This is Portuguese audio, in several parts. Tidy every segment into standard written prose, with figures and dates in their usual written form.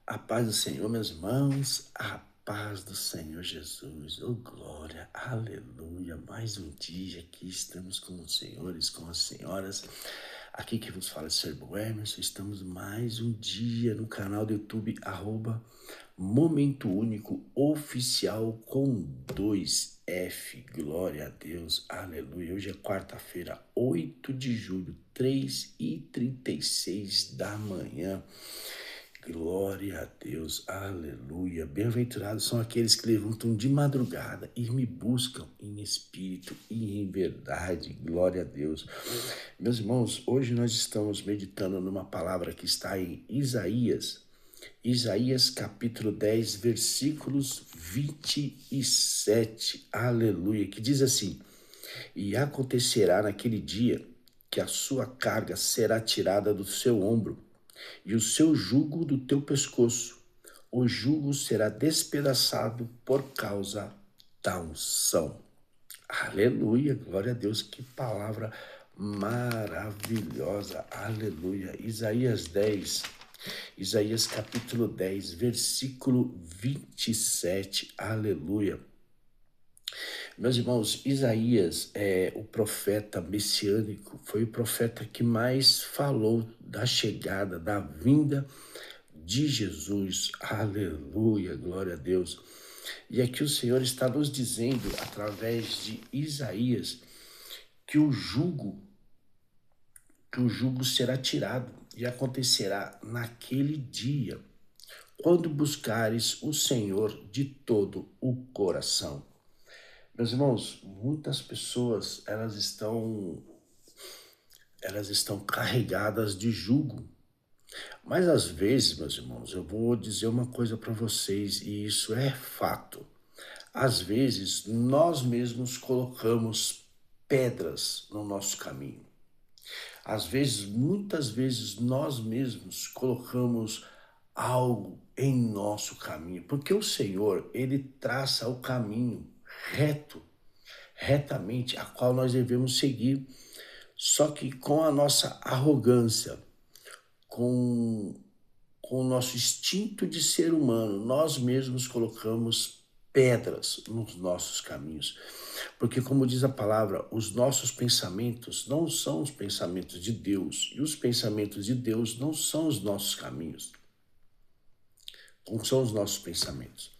A paz do Senhor, meus irmãos, a paz do Senhor Jesus, oh glória, aleluia, mais um dia aqui estamos com os senhores, com as senhoras, aqui que vos fala é Serbo Emerson, estamos mais um dia no canal do YouTube, Momento Único Oficial com 2F, glória a Deus, aleluia, hoje é quarta-feira, 8 de julho, 3h36 da manhã. Glória a Deus, aleluia. Bem-aventurados são aqueles que levantam de madrugada e me buscam em espírito e em verdade. Glória a Deus. Meus irmãos, hoje nós estamos meditando numa palavra que está em Isaías capítulo 10, versículos 27. Aleluia. Que diz assim: E acontecerá naquele dia que a sua carga será tirada do seu ombro e o seu jugo do teu pescoço. O jugo será despedaçado por causa da unção. Aleluia, glória a Deus, que palavra maravilhosa, aleluia. Isaías capítulo 10, versículo 27, aleluia. Meus irmãos, Isaías é o profeta messiânico, foi o profeta que mais falou da chegada, da vinda de Jesus. Aleluia, glória a Deus. E aqui o Senhor está nos dizendo, através de Isaías, que o jugo será tirado e acontecerá naquele dia, quando buscares o Senhor de todo o coração. Meus irmãos, muitas pessoas, elas estão carregadas de jugo. Mas às vezes, meus irmãos, eu vou dizer uma coisa para vocês, e isso é fato. Às vezes, nós mesmos colocamos pedras no nosso caminho. Às vezes, muitas vezes, nós mesmos colocamos algo em nosso caminho, porque o Senhor, Ele traça o caminho retamente, a qual nós devemos seguir. Só que com a nossa arrogância, com o nosso instinto de ser humano, nós mesmos colocamos pedras nos nossos caminhos. Porque, como diz a palavra, os nossos pensamentos não são os pensamentos de Deus, e os pensamentos de Deus não são os nossos caminhos, não são os nossos pensamentos.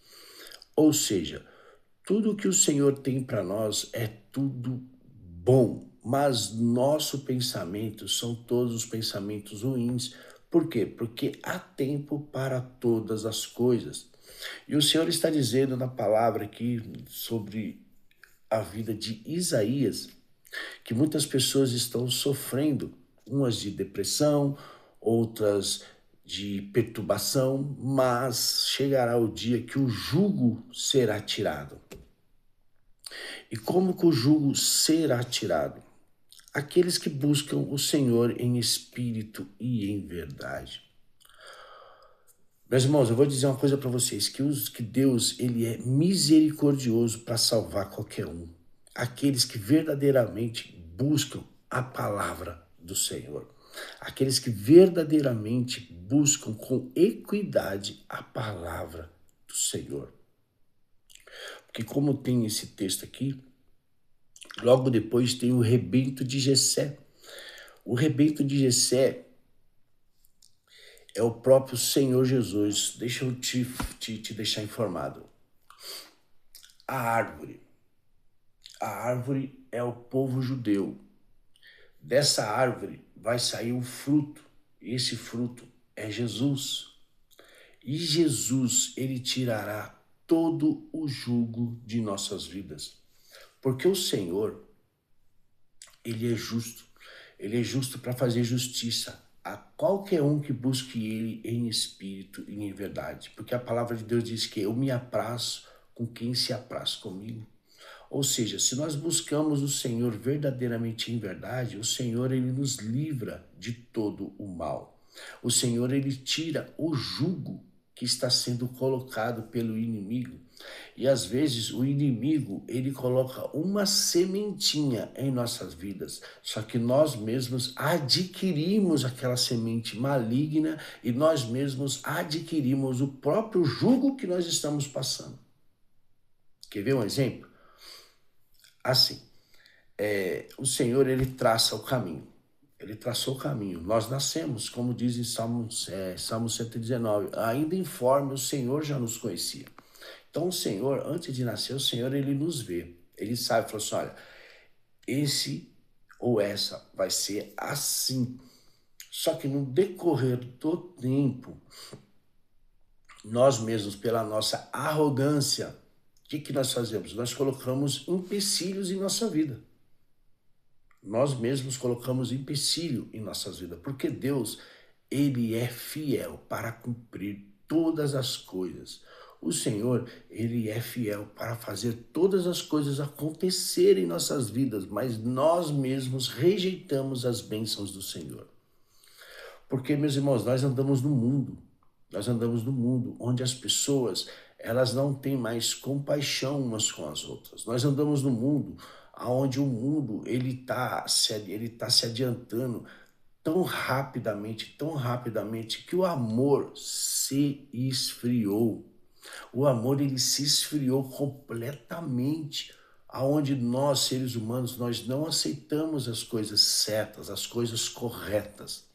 Ou seja, tudo que o Senhor tem para nós é tudo bom, mas nosso pensamento são todos os pensamentos ruins. Por quê? Porque há tempo para todas as coisas. E o Senhor está dizendo na palavra aqui sobre a vida de Isaías, que muitas pessoas estão sofrendo, umas de depressão, outras de perturbação, mas chegará o dia que o jugo será tirado. E como que o jugo será tirado? Aqueles que buscam o Senhor em espírito e em verdade. Meus irmãos, eu vou dizer uma coisa para vocês, que Deus, Ele é misericordioso para salvar qualquer um. Aqueles que verdadeiramente buscam a palavra do Senhor. Aqueles que verdadeiramente buscam com equidade a palavra do Senhor. Porque como tem esse texto aqui, logo depois tem o rebento de Jessé. O rebento de Jessé é o próprio Senhor Jesus. Deixa eu te deixar informado. A árvore é o povo judeu. Dessa árvore vai sair um fruto. Esse fruto é Jesus. E Jesus, ele tirará todo o jugo de nossas vidas. Porque o Senhor, ele é justo. Ele é justo para fazer justiça a qualquer um que busque ele em espírito e em verdade. Porque a palavra de Deus diz que eu me aprazo com quem se apraz comigo. Ou seja, se nós buscamos o Senhor verdadeiramente em verdade, o Senhor, ele nos livra de todo o mal. O Senhor, ele tira o jugo que está sendo colocado pelo inimigo. E às vezes o inimigo, ele coloca uma sementinha em nossas vidas, só que nós mesmos adquirimos aquela semente maligna e nós mesmos adquirimos o próprio jugo que nós estamos passando. Quer ver um exemplo? Assim, o Senhor, ele traça o caminho. Ele traçou o caminho. Nós nascemos, como diz em Salmo 119, ainda informe, o Senhor já nos conhecia. Então o Senhor, antes de nascer, o Senhor, ele nos vê. Ele sabe, falou assim, olha, esse ou essa vai ser assim. Só que no decorrer do tempo, nós mesmos, pela nossa arrogância, o que nós fazemos? Nós colocamos empecilhos em nossa vida. Nós mesmos colocamos empecilho em nossas vidas, porque Deus, ele é fiel para cumprir todas as coisas. O Senhor, ele é fiel para fazer todas as coisas acontecerem em nossas vidas, mas nós mesmos rejeitamos as bênçãos do Senhor. Porque, meus irmãos, nós andamos no mundo onde as pessoas, elas não têm mais compaixão umas com as outras. Nós andamos no mundo onde o mundo, ele tá se adiantando tão rapidamente, que o amor se esfriou. O amor, ele se esfriou completamente, aonde nós, seres humanos, nós não aceitamos as coisas certas, as coisas corretas.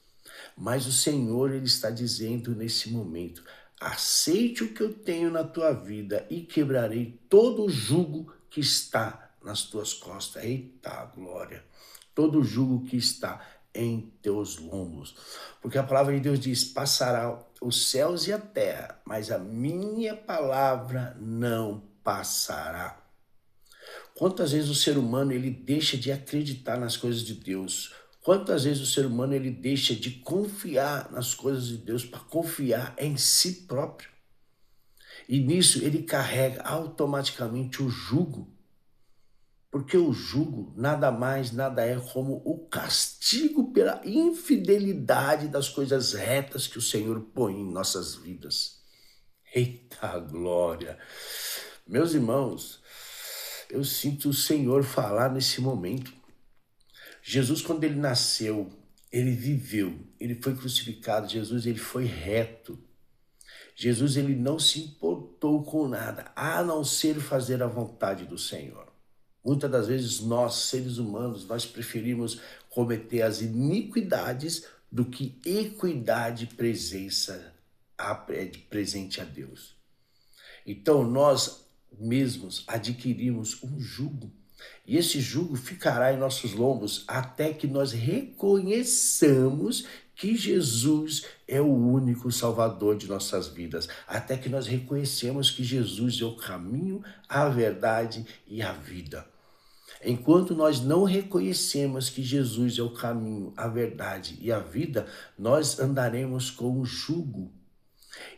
Mas o Senhor, ele está dizendo nesse momento, aceite o que eu tenho na tua vida e quebrarei todo o jugo que está nas tuas costas. Eita glória! Todo o jugo que está em teus lombos. Porque a palavra de Deus diz, passará os céus e a terra, mas a minha palavra não passará. Quantas vezes o ser humano, ele deixa de acreditar nas coisas de Deus? Quantas vezes o ser humano, ele deixa de confiar nas coisas de Deus para confiar em si próprio? E nisso ele carrega automaticamente o jugo. Porque o jugo nada mais, nada é como o castigo pela infidelidade das coisas retas que o Senhor põe em nossas vidas. Eita glória! Meus irmãos, eu sinto o Senhor falar nesse momento. Jesus, quando ele nasceu, ele viveu, ele foi crucificado, Jesus, ele foi reto. Jesus, ele não se importou com nada, a não ser fazer a vontade do Senhor. Muitas das vezes nós, seres humanos, nós preferimos cometer as iniquidades do que equidade presente a Deus. Então nós mesmos adquirimos um jugo. E esse jugo ficará em nossos lombos até que nós reconheçamos que Jesus é o único Salvador de nossas vidas. Até que nós reconhecemos que Jesus é o caminho, a verdade e a vida. Enquanto nós não reconhecemos que Jesus é o caminho, a verdade e a vida, nós andaremos com um jugo.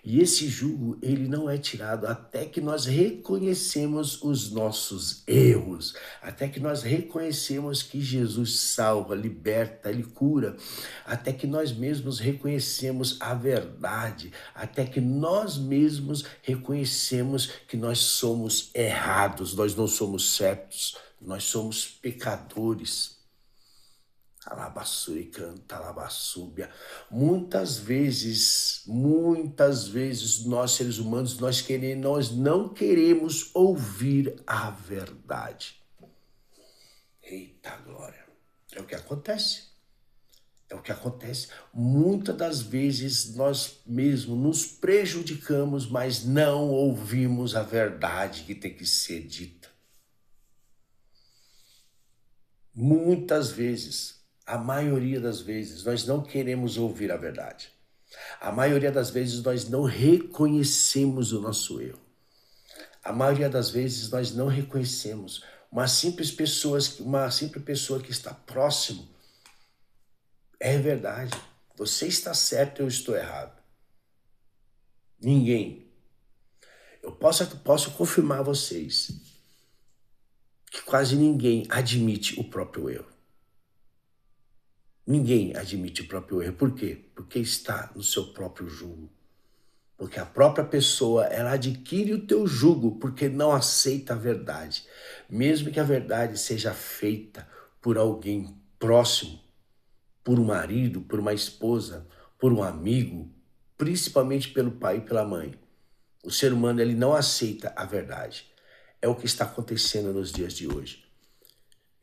E esse jugo, ele não é tirado até que nós reconhecemos os nossos erros, até que nós reconhecemos que Jesus salva, liberta, ele cura, até que nós mesmos reconhecemos a verdade, até que nós mesmos reconhecemos que nós somos errados, nós não somos certos, nós somos pecadores. Alabassuri canta, alabassúbia. Muitas vezes, nós seres humanos, nós não queremos ouvir a verdade. Eita glória! É o que acontece. É o que acontece. Muitas das vezes nós mesmos nos prejudicamos, mas não ouvimos a verdade que tem que ser dita. Muitas vezes, a maioria das vezes, nós não queremos ouvir a verdade. A maioria das vezes, nós não reconhecemos o nosso erro. A maioria das vezes, nós não reconhecemos. Uma simples pessoa que está próximo, é verdade. Você está certo, eu estou errado. Ninguém. Eu posso confirmar a vocês que quase ninguém admite o próprio erro. Ninguém admite o próprio erro. Por quê? Porque está no seu próprio jugo. Porque a própria pessoa, ela adquire o teu jugo porque não aceita a verdade. Mesmo que a verdade seja feita por alguém próximo, por um marido, por uma esposa, por um amigo, principalmente pelo pai e pela mãe. O ser humano, ele não aceita a verdade. É o que está acontecendo nos dias de hoje.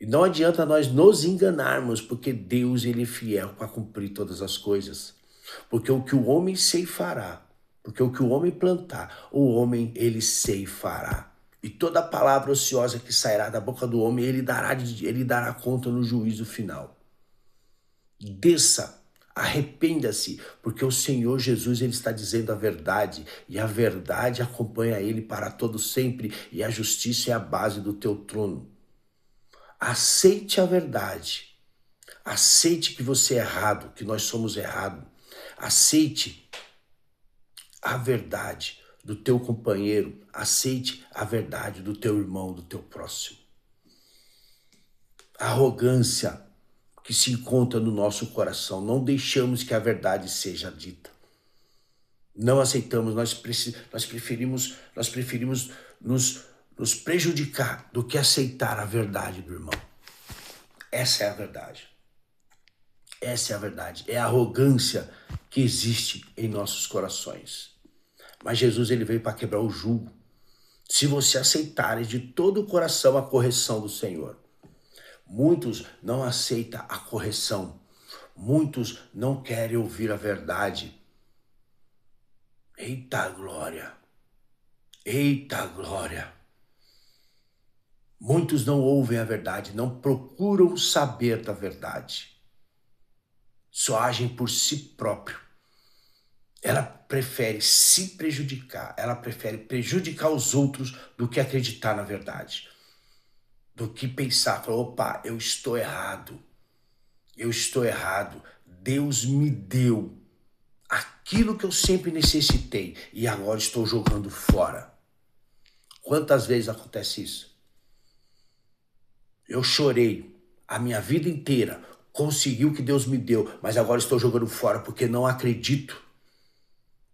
E não adianta nós nos enganarmos, porque Deus, ele é fiel para cumprir todas as coisas. Porque o que o homem ceifará, porque o que o homem plantar, o homem, ele ceifará. E toda palavra ociosa que sairá da boca do homem, ele dará conta no juízo final. Desça, arrependa-se, porque o Senhor Jesus, ele está dizendo a verdade, e a verdade acompanha ele para todo sempre, e a justiça é a base do teu trono. Aceite a verdade, aceite que você é errado, que nós somos errados, aceite a verdade do teu companheiro, aceite a verdade do teu irmão, do teu próximo. Arrogância que se encontra no nosso coração. Não deixamos que a verdade seja dita. Não aceitamos, nós preferimos nos prejudicar do que aceitar a verdade do irmão. Essa é a verdade. Essa é a verdade. É a arrogância que existe em nossos corações. Mas Jesus, ele veio para quebrar o jugo. Se você aceitares de todo o coração a correção do Senhor. Muitos não aceitam a correção. Muitos não querem ouvir a verdade. Eita glória! Eita glória! Muitos não ouvem a verdade, não procuram saber da verdade. Só agem por si próprio. Ela prefere se prejudicar, ela prefere prejudicar os outros do que acreditar na verdade. Do que pensar, falar, opa, eu estou errado. Deus me deu aquilo que eu sempre necessitei e agora estou jogando fora. Quantas vezes acontece isso? Eu chorei a minha vida inteira, consegui o que Deus me deu, mas agora estou jogando fora porque não acredito.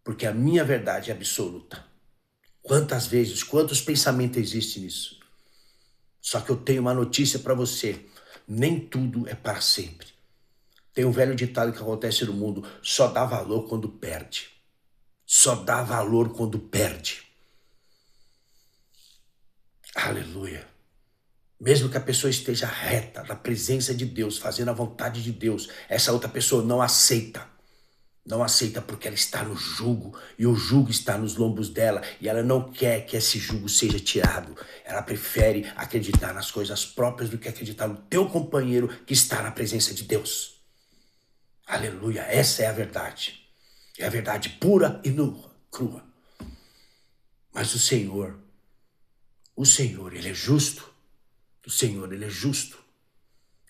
Porque a minha verdade é absoluta. Quantas vezes, quantos pensamentos existem nisso? Só que eu tenho uma notícia para você. Nem tudo é para sempre. Tem um velho ditado que acontece no mundo. Só dá valor quando perde. Só dá valor quando perde. Aleluia. Mesmo que a pessoa esteja reta, na presença de Deus, fazendo a vontade de Deus, essa outra pessoa não aceita. Não aceita porque ela está no jugo e o jugo está nos lombos dela e ela não quer que esse jugo seja tirado. Ela prefere acreditar nas coisas próprias do que acreditar no teu companheiro que está na presença de Deus. Aleluia, essa é a verdade. É a verdade pura e nua, crua. Mas o Senhor, ele é justo. O Senhor, ele é justo.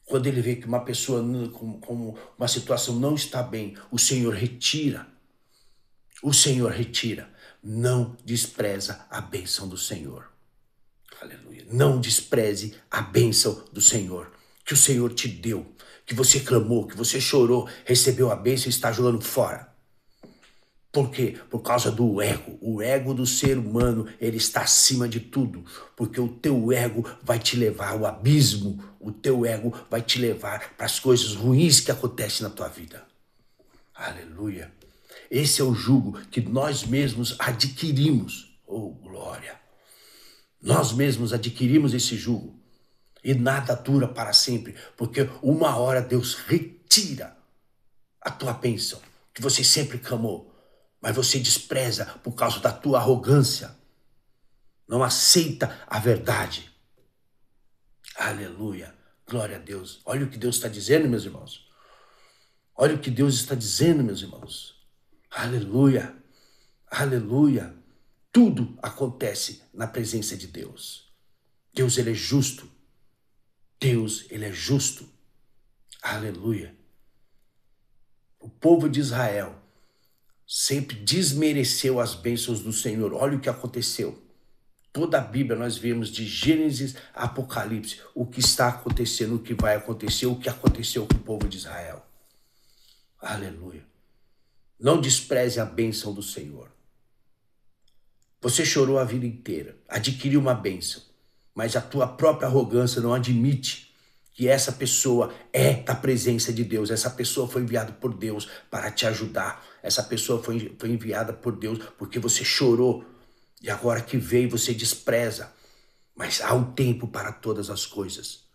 Quando ele vê que uma pessoa com uma situação não está bem, o Senhor retira. O Senhor retira. Não despreza a bênção do Senhor. Aleluia. Não despreze a bênção do Senhor. Que o Senhor te deu. Que você clamou, que você chorou, recebeu a bênção e está jogando fora. Por quê? Por causa do ego. O ego do ser humano, ele está acima de tudo. Porque o teu ego vai te levar ao abismo. O teu ego vai te levar para as coisas ruins que acontecem na tua vida. Aleluia. Esse é o jugo que nós mesmos adquirimos. Oh, glória. Nós mesmos adquirimos esse jugo. E nada dura para sempre. Porque uma hora Deus retira a tua bênção. Que você sempre clamou. Mas você despreza por causa da tua arrogância. Não aceita a verdade. Aleluia. Glória a Deus. Olha o que Deus está dizendo, meus irmãos. Olha o que Deus está dizendo, meus irmãos. Aleluia. Aleluia. Tudo acontece na presença de Deus. Deus, ele é justo. Deus, ele é justo. Aleluia. O povo de Israel sempre desmereceu as bênçãos do Senhor. Olha o que aconteceu. Toda a Bíblia nós vemos de Gênesis a Apocalipse o que está acontecendo, o que vai acontecer, o que aconteceu com o povo de Israel. Aleluia. Não despreze a bênção do Senhor. Você chorou a vida inteira, adquiriu uma bênção, mas a tua própria arrogância não admite que essa pessoa é da presença de Deus. Essa pessoa foi enviada por Deus para te ajudar. Essa pessoa foi enviada por Deus porque você chorou e agora que veio você despreza. Mas há um tempo para todas as coisas.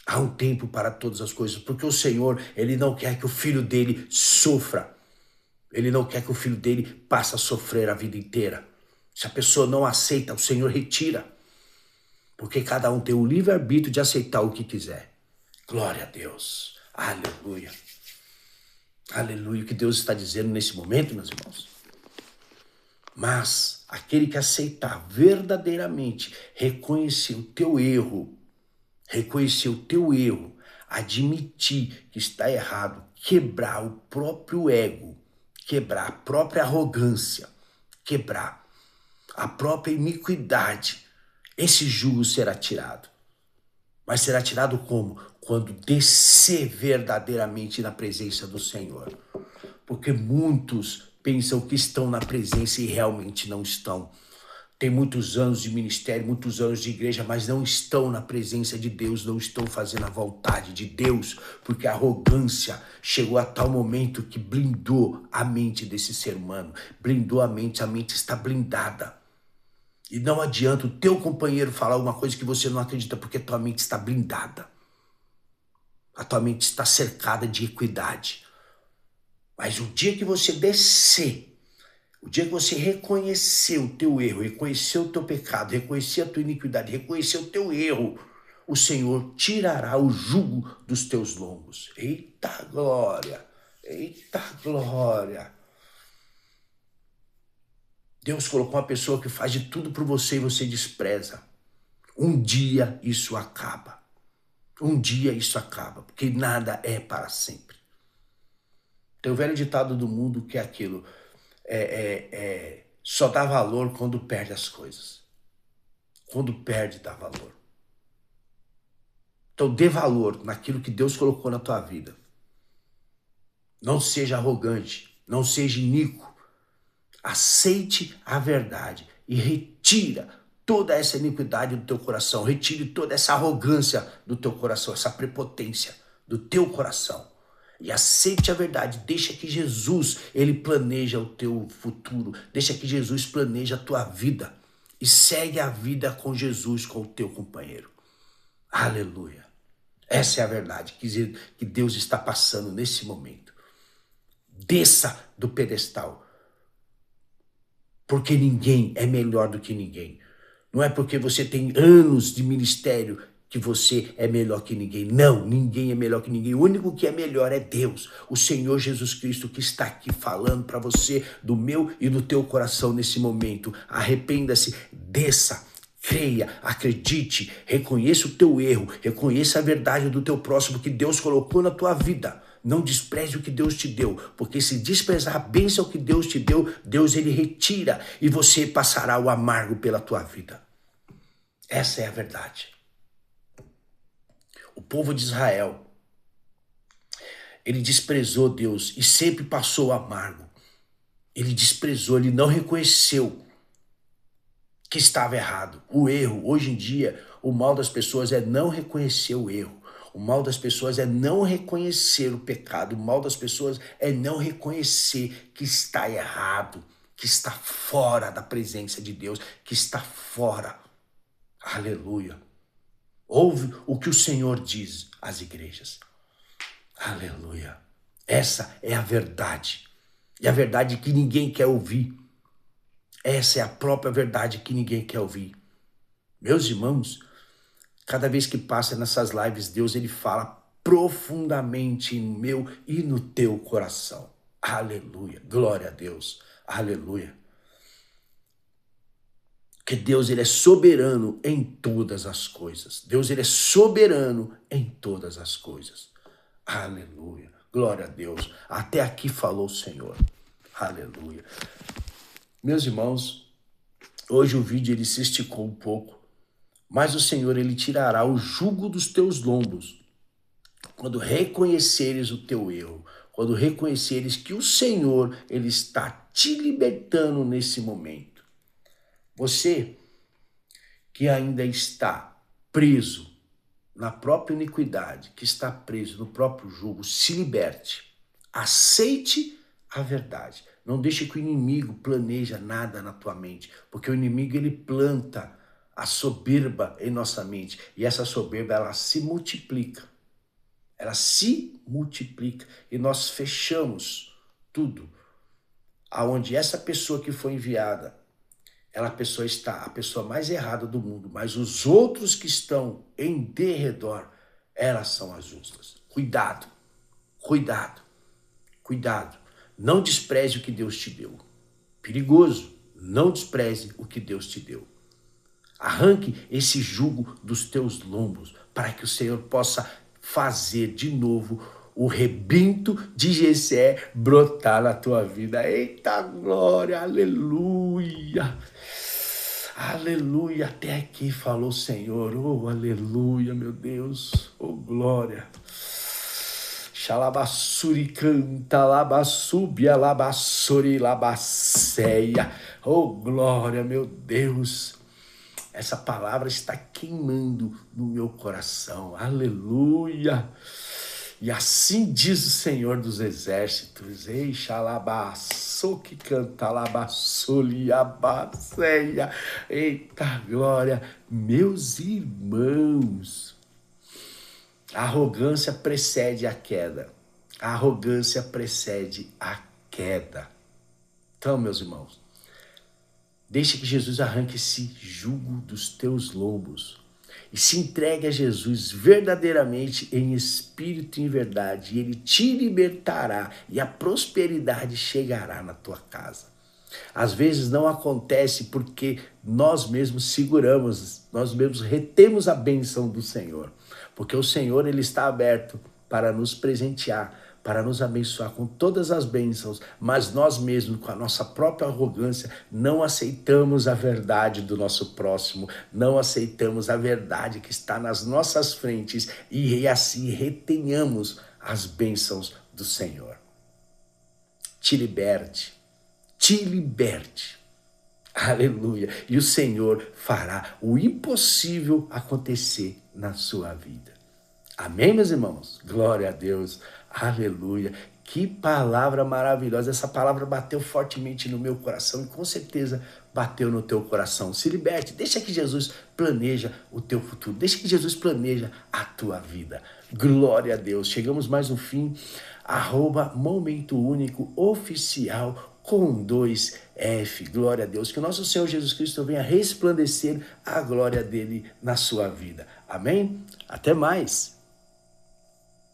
Há um tempo para todas as coisas, porque o Senhor, Ele não quer que o filho dele sofra. Ele não quer que o filho dele passe a sofrer a vida inteira. Se a pessoa não aceita, o Senhor retira. Porque cada um tem o livre-arbítrio de aceitar o que quiser. Glória a Deus. Aleluia. Aleluia. O que Deus está dizendo nesse momento, meus irmãos? Mas aquele que aceitar verdadeiramente, reconhecer o teu erro, admitir que está errado, quebrar o próprio ego, quebrar a própria arrogância, quebrar a própria iniquidade, esse jugo será tirado. Mas será tirado como? Quando descer verdadeiramente na presença do Senhor. Porque muitos pensam que estão na presença e realmente não estão. Tem muitos anos de ministério, muitos anos de igreja, mas não estão na presença de Deus, não estão fazendo a vontade de Deus, porque a arrogância chegou a tal momento que blindou a mente desse ser humano, blindou a mente está blindada. E não adianta o teu companheiro falar uma coisa que você não acredita, porque a tua mente está blindada. A tua mente está cercada de equidade. Mas o dia que você descer, o dia que você reconhecer o teu erro, reconhecer o teu pecado, reconhecer a tua iniquidade, reconhecer o teu erro, o Senhor tirará o jugo dos teus lombos. Eita glória! Eita glória! Deus colocou uma pessoa que faz de tudo por você e você despreza. Um dia isso acaba. Um dia isso acaba, porque nada é para sempre. Tem o velho ditado do mundo que é aquilo, só dá valor quando perde as coisas. Quando perde, dá valor. Então dê valor naquilo que Deus colocou na tua vida. Não seja arrogante, não seja iníquo. Aceite a verdade e retira toda essa iniquidade do teu coração, retire toda essa arrogância do teu coração, essa prepotência do teu coração. E aceite a verdade, deixa que Jesus, ele planeja o teu futuro, deixa que Jesus planeja a tua vida e segue a vida com Jesus, com o teu companheiro. Aleluia. Essa é a verdade que Deus está passando nesse momento. Desça do pedestal. Porque ninguém é melhor do que ninguém. Não é porque você tem anos de ministério que você é melhor que ninguém. Não, ninguém é melhor que ninguém. O único que é melhor é Deus, o Senhor Jesus Cristo, que está aqui falando para você do meu e do teu coração nesse momento. Arrependa-se, desça, creia, acredite, reconheça o teu erro, reconheça a verdade do teu próximo que Deus colocou na tua vida. Não despreze o que Deus te deu, porque se desprezar a bênção que Deus te deu, Deus ele retira e você passará o amargo pela tua vida. Essa é a verdade. O povo de Israel, ele desprezou Deus e sempre passou o amargo. Ele desprezou, ele não reconheceu que estava errado. O erro, hoje em dia, o mal das pessoas é não reconhecer o erro. O mal das pessoas é não reconhecer o pecado. O mal das pessoas é não reconhecer que está errado, que está fora da presença de Deus, que está fora. Aleluia. Ouve o que o Senhor diz às igrejas. Aleluia. Essa é a verdade. E a verdade que ninguém quer ouvir. Essa é a própria verdade que ninguém quer ouvir. Meus irmãos, cada vez que passa nessas lives, Deus ele fala profundamente no meu e no teu coração. Aleluia. Glória a Deus. Aleluia. Que Deus ele é soberano em todas as coisas. Deus ele é soberano em todas as coisas. Aleluia. Glória a Deus. Até aqui falou o Senhor. Aleluia. Meus irmãos, hoje o vídeo ele se esticou um pouco, mas o Senhor ele tirará o jugo dos teus lombos quando reconheceres o teu erro, quando reconheceres que o Senhor ele está te libertando nesse momento. Você que ainda está preso na própria iniquidade, que está preso no próprio jugo, se liberte. Aceite a verdade. Não deixe que o inimigo planeje nada na tua mente, porque o inimigo ele planta a soberba em nossa mente, e essa soberba ela se multiplica. Ela se multiplica e nós fechamos tudo. Aonde essa pessoa que foi enviada, ela pessoa está a pessoa mais errada do mundo, mas os outros que estão em derredor, elas são as justas. Cuidado, cuidado, cuidado. Não despreze o que Deus te deu. Perigoso, não despreze o que Deus te deu. Arranque esse jugo dos teus lombos, para que o Senhor possa fazer de novo o rebento de Jessé brotar na tua vida. Eita glória, aleluia. Aleluia, até aqui falou o Senhor. Oh, aleluia, meu Deus. Oh, glória. Xalabassuri canta, labassubia, labassuri, labasseia. Oh, glória, meu Deus. Essa palavra está queimando no meu coração. Aleluia. E assim diz o Senhor dos Exércitos. Ei, xalabaço que canta, labassoli, abasseia. Eita glória, meus irmãos. A arrogância precede a queda. A arrogância precede a queda. Então, meus irmãos, deixe que Jesus arranque esse jugo dos teus lombos e se entregue a Jesus verdadeiramente em espírito e em verdade. E Ele te libertará e a prosperidade chegará na tua casa. Às vezes não acontece porque nós mesmos seguramos, nós mesmos retemos a bênção do Senhor. Porque o Senhor ele está aberto para nos presentear, para nos abençoar com todas as bênçãos, mas nós mesmos, com a nossa própria arrogância, não aceitamos a verdade do nosso próximo, não aceitamos a verdade que está nas nossas frentes e assim retenhamos as bênçãos do Senhor. Te liberte, te liberte. Aleluia. E o Senhor fará o impossível acontecer na sua vida. Amém, meus irmãos? Glória a Deus. Aleluia. Que palavra maravilhosa. Essa palavra bateu fortemente no meu coração e com certeza bateu no teu coração. Se liberte. Deixa que Jesus planeja o teu futuro. Deixa que Jesus planeja a tua vida. Glória a Deus. Chegamos mais um fim. @Momento Único Oficial com 2F. Glória a Deus. Que o nosso Senhor Jesus Cristo venha resplandecer a glória dele na sua vida. Amém? Até mais.